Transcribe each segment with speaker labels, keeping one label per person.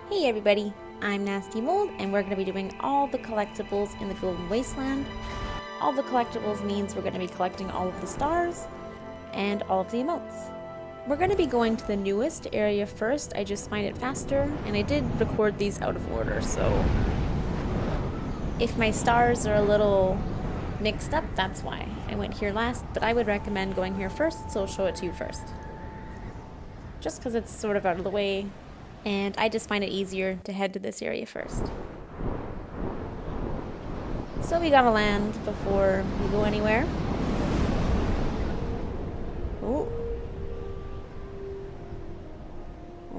Speaker 1: Hey everybody, I'm nastymold and we're going to be doing all the collectibles in the Golden Wasteland. All the collectibles means we're going to be collecting all of the stars and all of the emotes. We're going to be going to the newest area first. I just find it faster, and I did record these out of order, so if my stars are a little mixed up, that's why. I went here last, but I would recommend going here first, so I'll show it to you first. Just because it's sort of out of the way, and I just find it easier to head to this area first. So we gotta land before we go anywhere. Oh.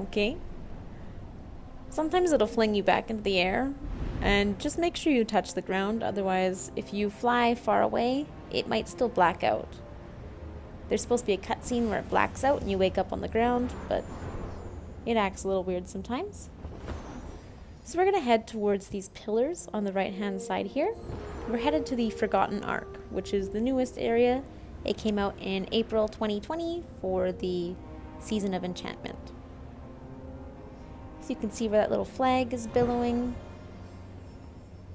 Speaker 1: Okay. Sometimes it'll fling you back into the air, and just make sure you touch the ground, otherwise if you fly far away, it might still black out. There's supposed to be a cutscene where it blacks out and you wake up on the ground, but it acts a little weird sometimes. So we're going to head towards these pillars on the right hand side here. We're headed to the Forgotten Ark, which is the newest area. It came out in April 2020 for the Season of Enchantment. So you can see where that little flag is billowing.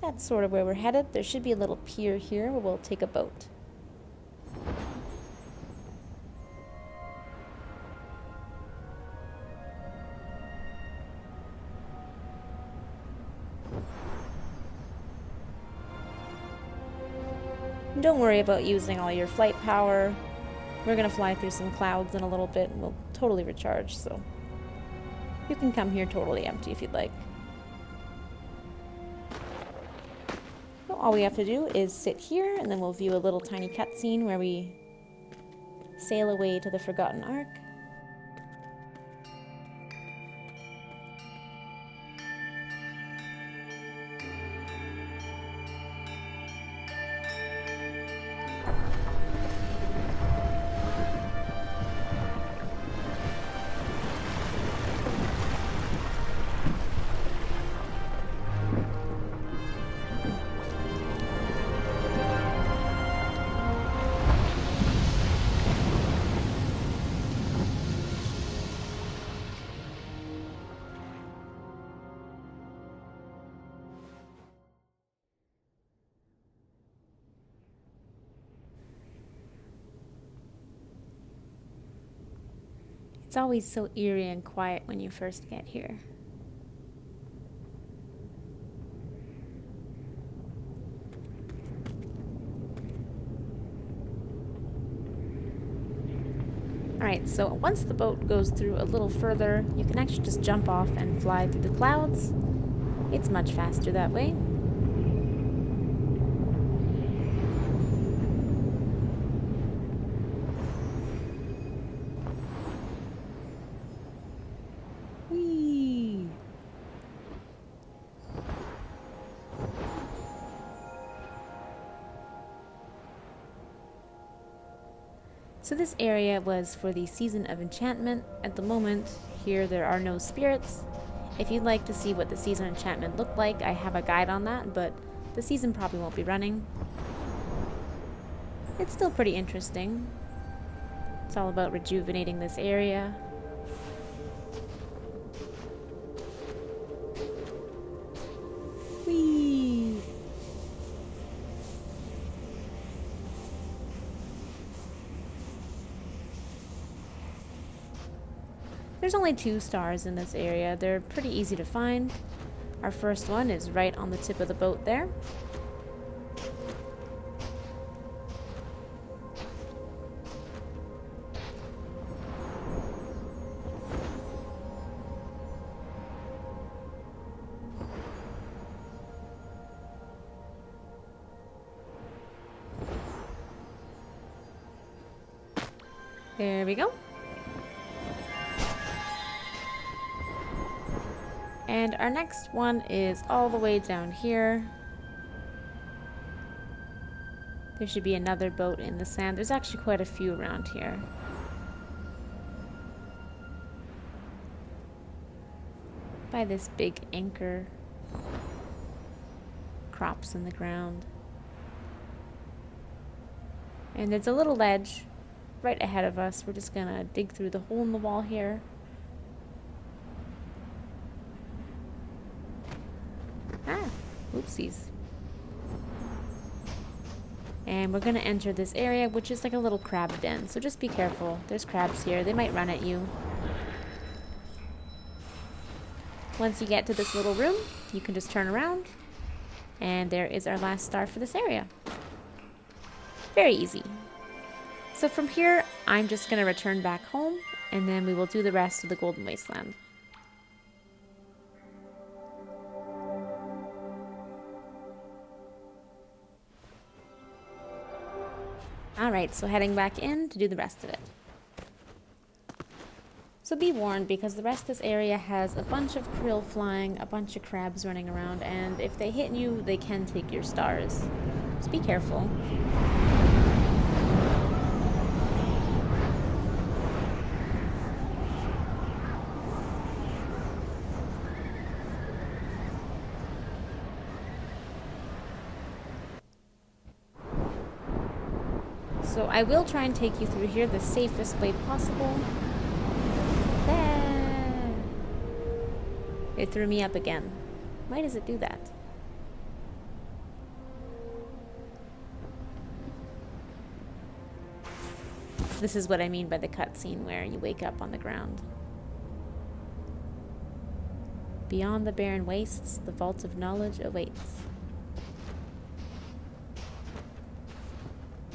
Speaker 1: That's sort of where we're headed. There should be a little pier here where we'll take a boat. Don't worry about using all your flight power. We're going to fly through some clouds in a little bit and we'll totally recharge, so you can come here totally empty if you'd like. So all we have to do is sit here and then we'll view a little tiny cutscene where we sail away to the Forgotten Ark. It's always so eerie and quiet when you first get here. Alright, so once the boat goes through a little further, you can actually just jump off and fly through the clouds. It's much faster that way. Whee! So this area was for the Season of Enchantment. At the moment, here there are no spirits. If you'd like to see what the Season of Enchantment looked like, I have a guide on that, but the season probably won't be running. It's still pretty interesting. It's all about rejuvenating this area. Whee! There's only 2 stars in this area. They're pretty easy to find. Our first one is right on the tip of the boat there. There we go. And our next one is all the way down here. There should be another boat in the sand. There's actually quite a few around here. By this big anchor. Crops in the ground. And there's a little ledge right ahead of us. We're just gonna dig through the hole in the wall here. Oopsies. And we're gonna enter this area, which is like a little crab den, so just be careful. There's crabs here. They might run at you. Once you get to this little room, you can just turn around, and there is our last star for this area. Very easy. So from here, I'm just gonna return back home, and then we will do the rest of the Golden Wasteland. Alright, so heading back in to do the rest of it. So be warned, because the rest of this area has a bunch of krill flying, a bunch of crabs running around, and if they hit you, they can take your stars. Just be careful. So I will try and take you through here the safest way possible. There. It threw me up again. Why does it do that? This is what I mean by the cutscene where you wake up on the ground. Beyond the barren wastes, the vault of knowledge awaits.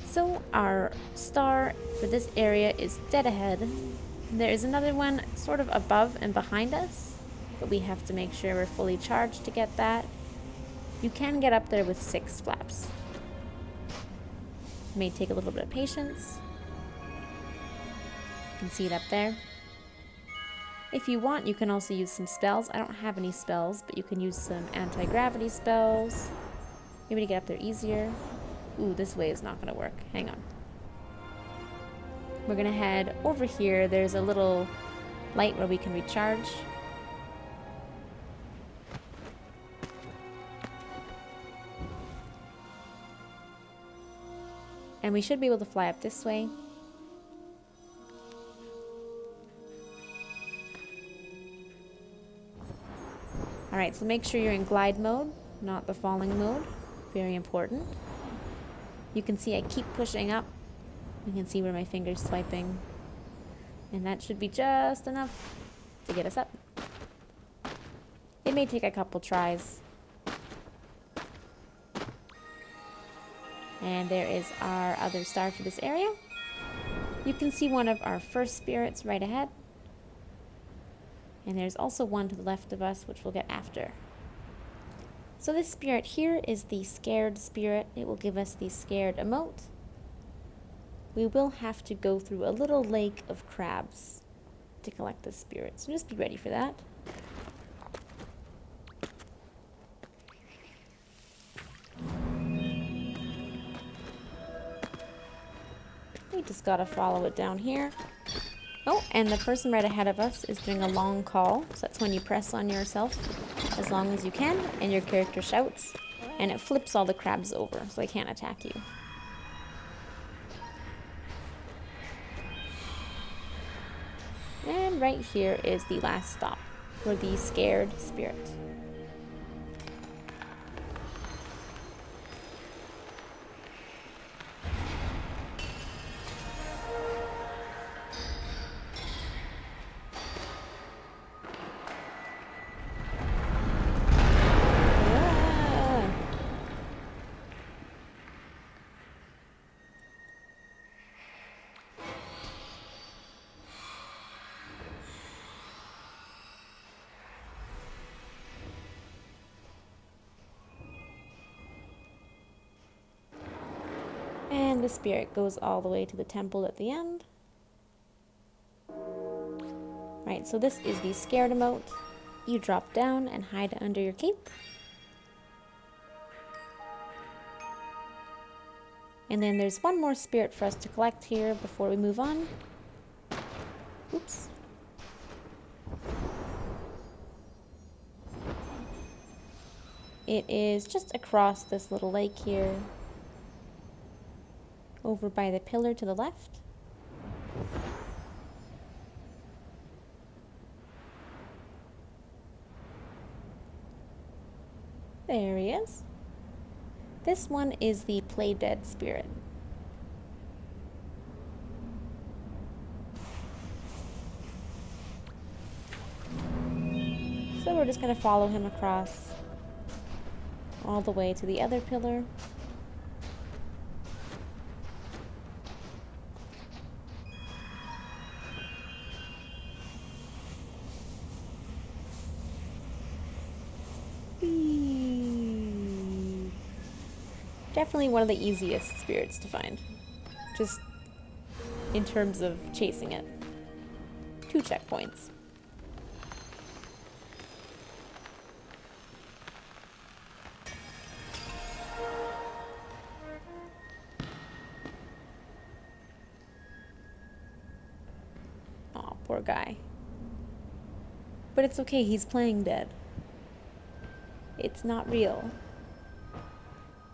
Speaker 1: So our star for this area is dead ahead. There is another one sort of above and behind us, but we have to make sure we're fully charged to get that. You can get up there with 6 flaps. It may take a little bit of patience. You can see it up there. If you want, you can also use some spells. I don't have any spells, but you can use some anti-gravity spells. Maybe to get up there easier. Ooh, this way is not going to work. Hang on. We're going to head over here. There's a little light where we can recharge. And we should be able to fly up this way. Alright, so make sure you're in glide mode, not the falling mode. Very important. You can see I keep pushing up. You can see where my finger's swiping. And that should be just enough to get us up. It may take a couple tries. And there is our other star for this area. You can see one of our first spirits right ahead. And there's also one to the left of us, which we'll get after. So this spirit here is the scared spirit. It will give us the scared emote. We will have to go through a little lake of crabs to collect this spirit, so just be ready for that. We just gotta follow it down here. Oh, and the person right ahead of us is doing a long call. So that's when you press on yourself as long as you can, and your character shouts, and it flips all the crabs over, so they can't attack you. And right here is the last stop for the scared spirit. And the spirit goes all the way to the temple at the end. Right, so this is the scared emote. You drop down and hide under your cape. And then there's one more spirit for us to collect here before we move on. Oops. It is just across this little lake here, over by the pillar to the left. There he is. This one is the play dead spirit. So we're just going to follow him across all the way to the other pillar. Definitely one of the easiest spirits to find, just in terms of chasing it. 2 checkpoints. Aw, poor guy. But it's okay, he's playing dead. It's not real.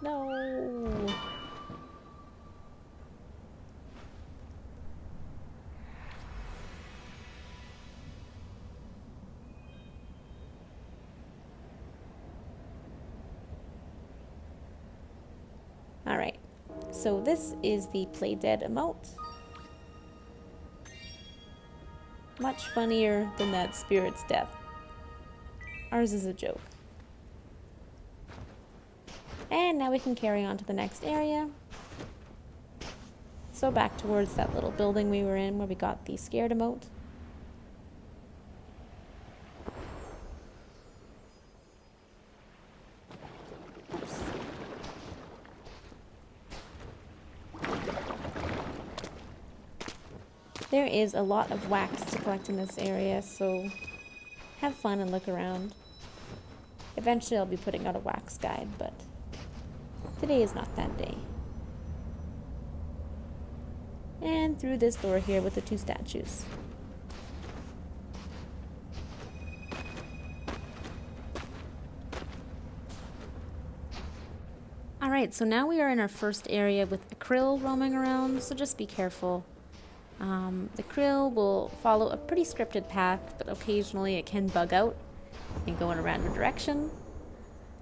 Speaker 1: No. Alright, so this is the Play Dead emote. Much funnier than that spirit's death. Ours is a joke. And now we can carry on to the next area. So back towards that little building we were in where we got the scared emote. Oops. There is a lot of wax to collect in this area, so have fun and look around. Eventually I'll be putting out a wax guide, but today is not that day. And through this door here with the 2 statues. Alright, so now we are in our first area with the krill roaming around, so just be careful. The krill will follow a pretty scripted path, but occasionally it can bug out and go in a random direction.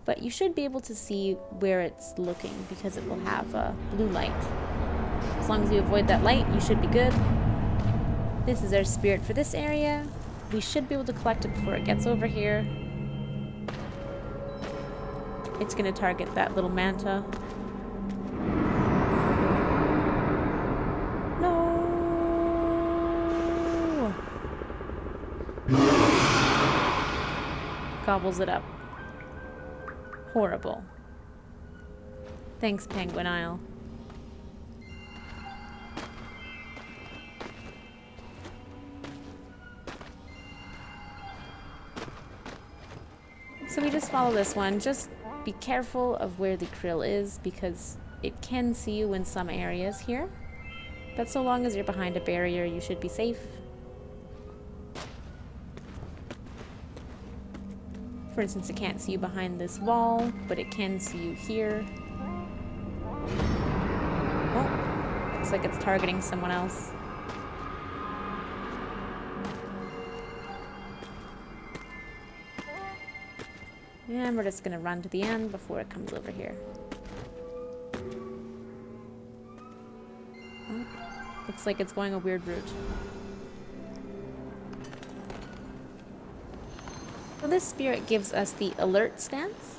Speaker 1: But you should be able to see where it's looking because it will have a blue light. As long as you avoid that light, you should be good. This is our spirit for this area. We should be able to collect it before it gets over here. It's going to target that little manta. Gobbles it up. Horrible. Thanks, Penguin Isle. So we just follow this one. Just be careful of where the krill is because it can see you in some areas here. But so long as you're behind a barrier, you should be safe. For instance, it can't see you behind this wall, but it can see you here. Oh, looks like it's targeting someone else. And we're just gonna run to the end before it comes over here. Oh, looks like it's going a weird route. So this spirit gives us the alert stance.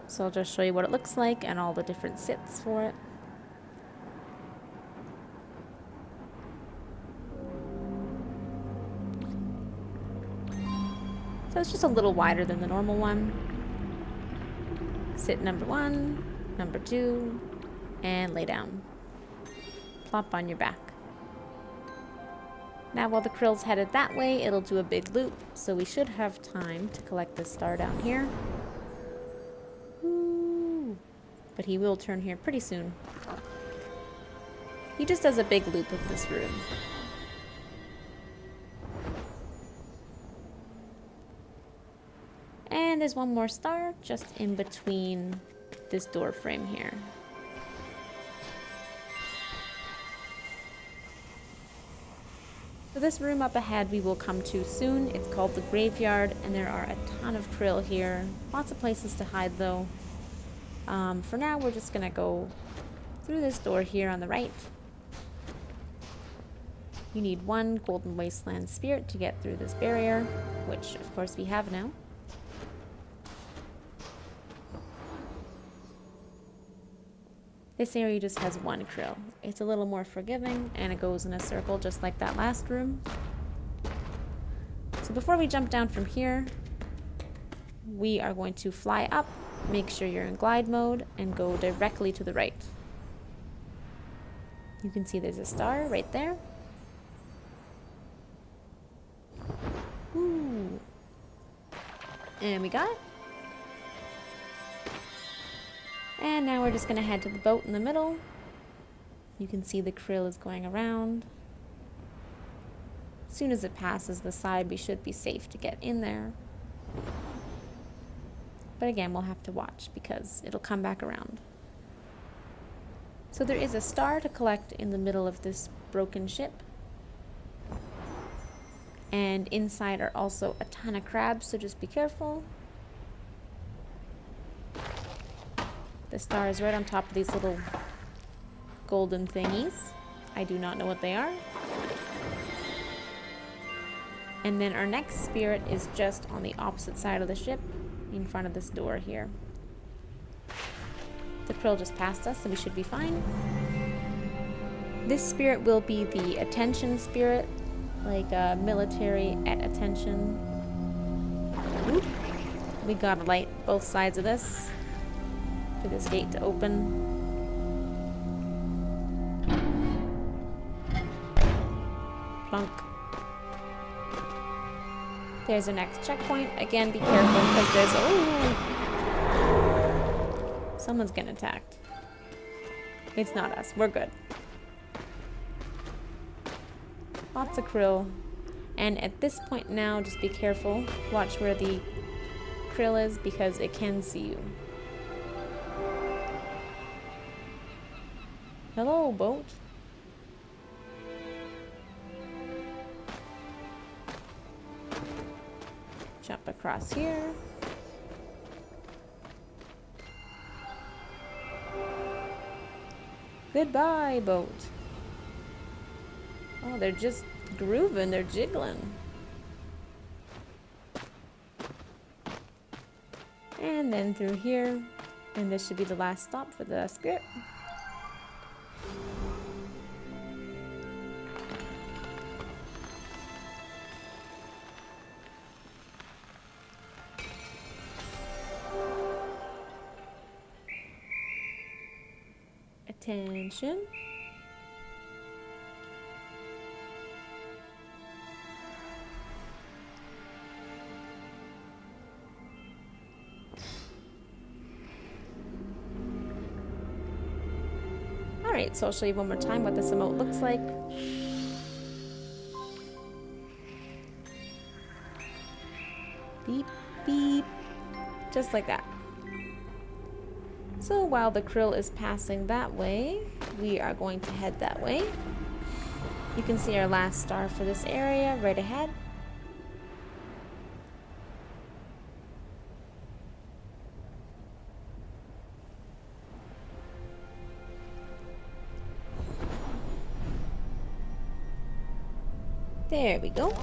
Speaker 1: So I'll just show you what it looks like and all the different sits for it. So it's just a little wider than the normal one. Sit number 1, number 2, and lay down. Plop on your back. Now while the krill's headed that way, it'll do a big loop, so we should have time to collect this star down here. Ooh. But he will turn here pretty soon. He just does a big loop of this room. And there's one more star just in between this door frame here. So this room up ahead we will come to soon. It's called the Graveyard, and there are a ton of krill here. Lots of places to hide though. For now we're just gonna go through this door here on the right. You need one golden wasteland spirit to get through this barrier, which of course we have now. This area just has one krill. It's a little more forgiving, and it goes in a circle just like that last room. So before we jump down from here, we are going to fly up, make sure you're in glide mode, and go directly to the right. You can see there's a star right there. Ooh. And we got it. And now we're just going to head to the boat in the middle. You can see the krill is going around. As soon as it passes the side, we should be safe to get in there. But again, we'll have to watch because it'll come back around. So there is a star to collect in the middle of this broken ship. And inside are also a ton of crabs, so just be careful. The star is right on top of these little golden thingies. I do not know what they are. And then our next spirit is just on the opposite side of the ship, in front of this door here. The krill just passed us, so we should be fine. This spirit will be the attention spirit, like military at attention. Oop. We gotta light both sides of this for this gate to open. Plunk. There's our next checkpoint. Again, be careful because there's someone's getting attacked. It's not us. We're good. Lots of krill. And at this point now, just be careful. Watch where the krill is because it can see you. Hello, boat. Jump across here. Goodbye, boat. Oh, they're just grooving, they're jiggling. And then through here, and this should be the last stop for the spirit. Attention. Alright, so I'll show you one more time what this emote looks like. Beep, beep. Just like that. So while the krill is passing that way, we are going to head that way. You can see our last star for this area right ahead. There we go.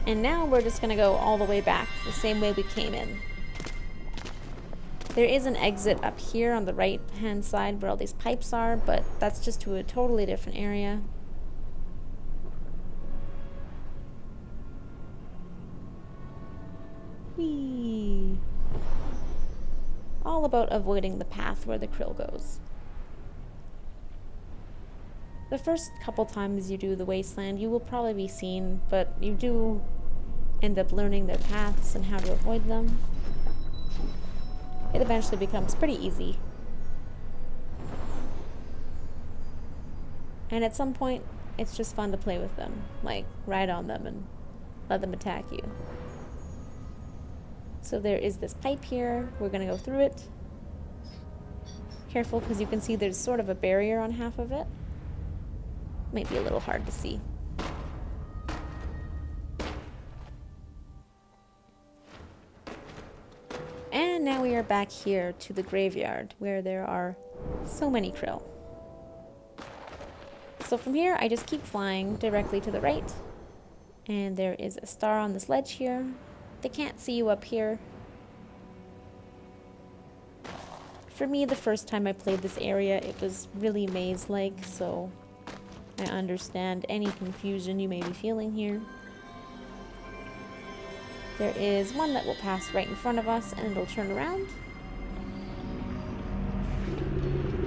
Speaker 1: And now we're just going to go all the way back, the same way we came in. There is an exit up here on the right-hand side where all these pipes are, but that's just to a totally different area. Whee! All about avoiding the path where the krill goes. The first couple times you do the Wasteland, you will probably be seen, but you do end up learning their paths and how to avoid them. It eventually becomes pretty easy. And at some point, it's just fun to play with them, like ride on them and let them attack you. So there is this pipe here. We're going to go through it. Careful, because you can see there's sort of a barrier on half of it. Might be a little hard to see. here back here to the graveyard where there are so many krill. So from here, I just keep flying directly to the right. And there is a star on this ledge here. They can't see you up here. For me, the first time I played this area, it was really maze-like, so I understand any confusion you may be feeling here. There is one that will pass right in front of us, and it'll turn around.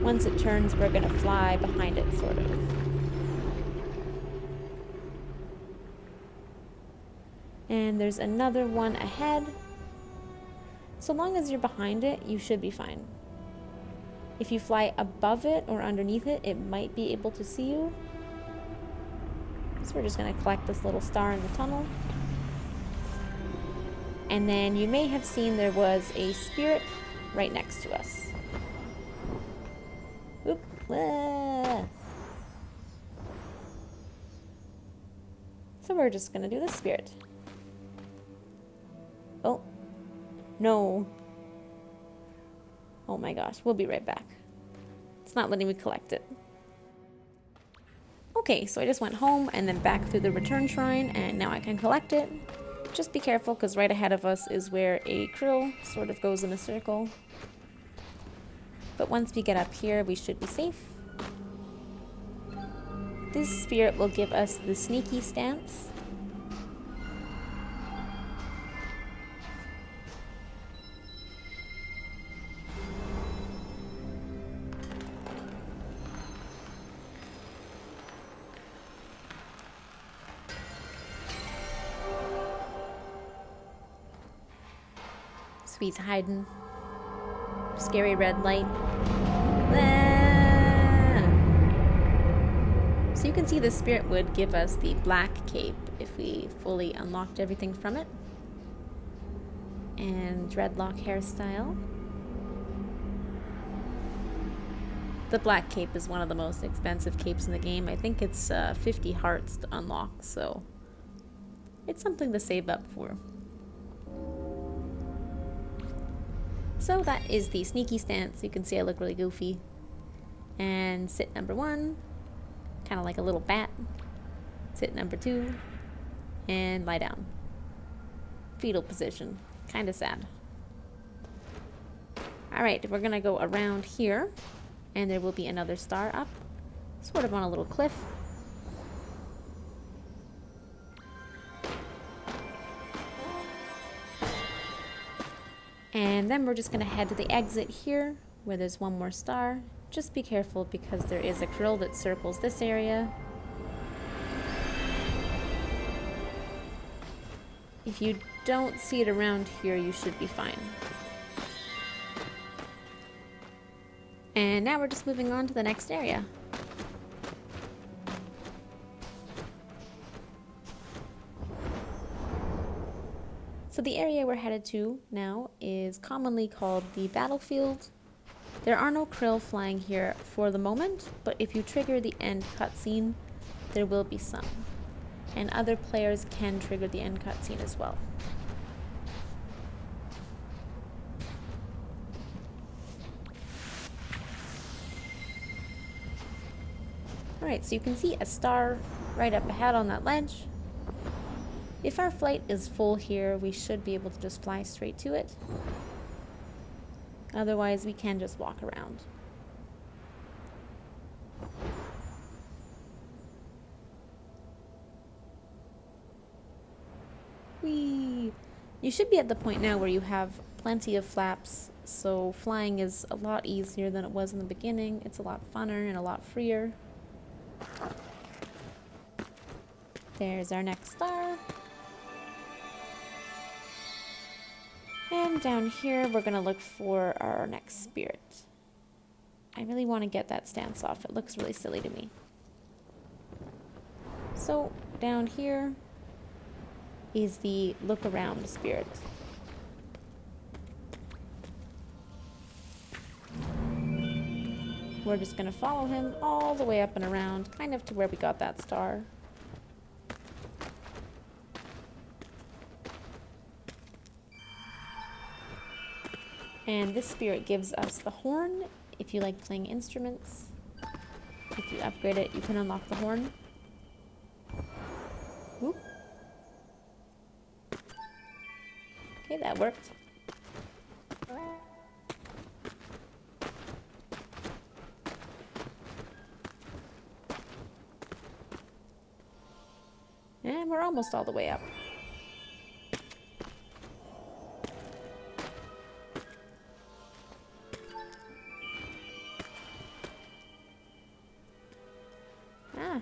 Speaker 1: Once it turns, we're gonna fly behind it, sort of. And there's another one ahead. So long as you're behind it, you should be fine. If you fly above it or underneath it, it might be able to see you. So we're just going to collect this little star in the tunnel. And then you may have seen there was a spirit right next to us. Oop. Ah. So we're just going to do this spirit. Oh, no. Oh my gosh, we'll be right back. It's not letting me collect it. Okay, so I just went home and then back through the return shrine, and now I can collect it. Just be careful, because right ahead of us is where a krill sort of goes in a circle. But once we get up here, we should be safe. This spirit will give us the sneaky stance. Sweet's hiding. Scary red light. Ah! So you can see the spirit would give us the black cape if we fully unlocked everything from it. And dreadlock hairstyle. The black cape is one of the most expensive capes in the game. I think it's 50 hearts to unlock, so it's something to save up for. So that is the sneaky stance. You can see I look really goofy. And sit number 1, kind of like a little bat. Sit number 2, and lie down. Fetal position, kind of sad. Alright, we're gonna go around here, and there will be another star up, sort of on a little cliff. And then we're just going to head to the exit here, where there's one more star. Just be careful, because there is a krill that circles this area. If you don't see it around here, you should be fine. And now we're just moving on to the next area. So the area we're headed to now is commonly called the battlefield. There are no krill flying here for the moment, but if you trigger the end cutscene, there will be some. And other players can trigger the end cutscene as well. Alright, so you can see a star right up ahead on that ledge. If our flight is full here, we should be able to just fly straight to it. Otherwise, we can just walk around. Whee! You should be at the point now where you have plenty of flaps, so flying is a lot easier than it was in the beginning. It's a lot funner and a lot freer. There's our next star. And down here, we're going to look for our next spirit. I really want to get that stance off. It looks really silly to me. So, down here is the look around spirit. We're just going to follow him all the way up and around, kind of to where we got that star. And this spirit gives us the horn. If you like playing instruments, if you upgrade it, you can unlock the horn. Whoop. Okay, that worked. And we're almost all the way up. Ah.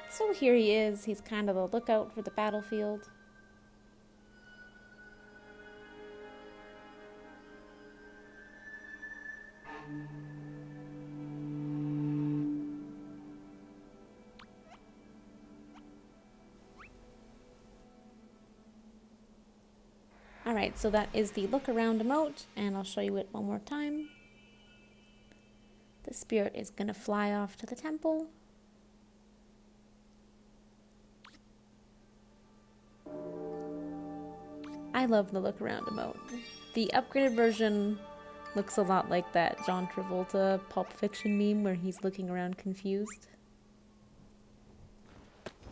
Speaker 1: So here he is. He's kind of the lookout for the battlefield. Alright, so that is the look around emote, and I'll show you it one more time. The spirit is going to fly off to the temple. I love the look around emote. The upgraded version looks a lot like that John Travolta Pulp Fiction meme where he's looking around confused.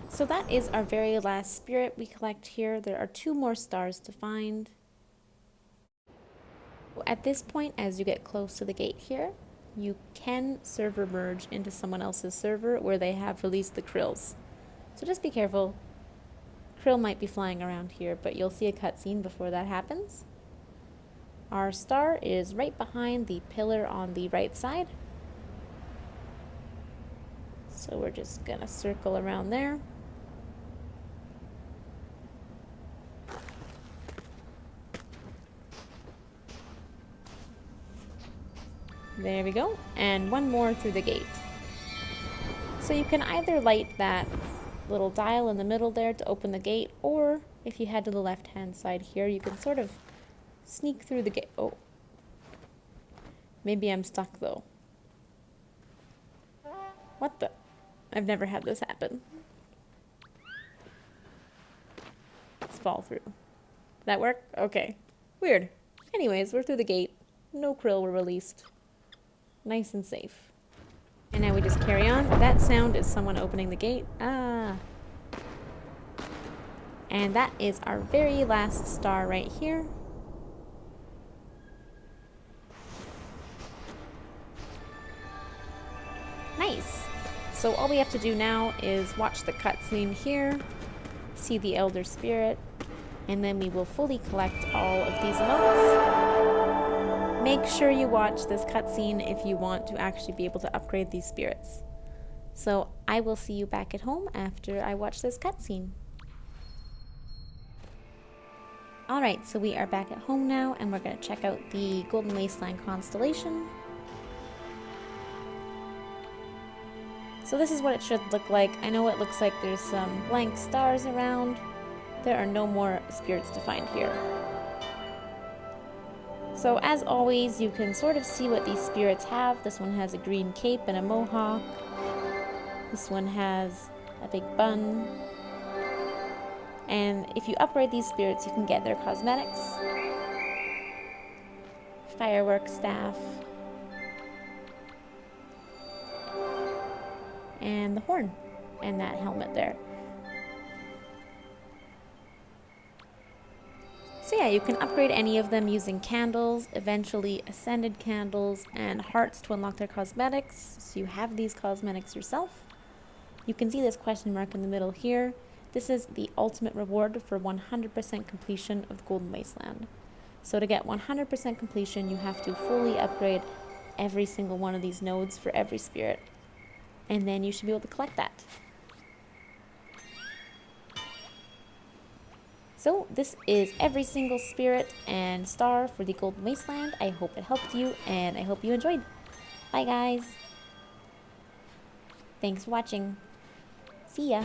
Speaker 1: So that is our very last spirit we collect here. There are 2 more stars to find. At this point, as you get close to the gate here, you can server merge into someone else's server where they have released the krills. So just be careful. Krill might be flying around here, but you'll see a cutscene before that happens. Our star is right behind the pillar on the right side. So we're just gonna circle around there. There we go, and 1 more through the gate. So you can either light that little dial in the middle there to open the gate, or if you head to the left hand side here, you can sort of sneak through the gate. Oh, maybe I'm stuck though. What the? I've never had this happen. Let's fall through. Did that work? Okay. Weird. Anyways, we're through the gate. No krill were released. Nice and safe. And now we just carry on. That sound is someone opening the gate. Ah. And that is our very last star right here. Nice. So all we have to do now is watch the cutscene here, see the Elder Spirit, and then we will fully collect all of these emotes. Make sure you watch this cutscene if you want to actually be able to upgrade these spirits. So I will see you back at home after I watch this cutscene. Alright, so we are back at home now, and we're going to check out the Golden Wasteland Constellation. So this is what it should look like. I know it looks like there's some blank stars around. There are no more spirits to find here. So as always, you can sort of see what these spirits have. This one has a green cape and a mohawk. This one has a big bun. And if you upgrade these spirits, you can get their cosmetics. Firework staff. And the horn. And that helmet there. So yeah, you can upgrade any of them using candles, eventually ascended candles, and hearts to unlock their cosmetics, so you have these cosmetics yourself. You can see this question mark in the middle here. This is the ultimate reward for 100% completion of Golden Wasteland. So to get 100% completion, you have to fully upgrade every single one of these nodes for every spirit. And then you should be able to collect that. So this is every single spirit and star for the Golden Wasteland. I hope it helped you, and I hope you enjoyed. Bye guys. Thanks for watching. See ya.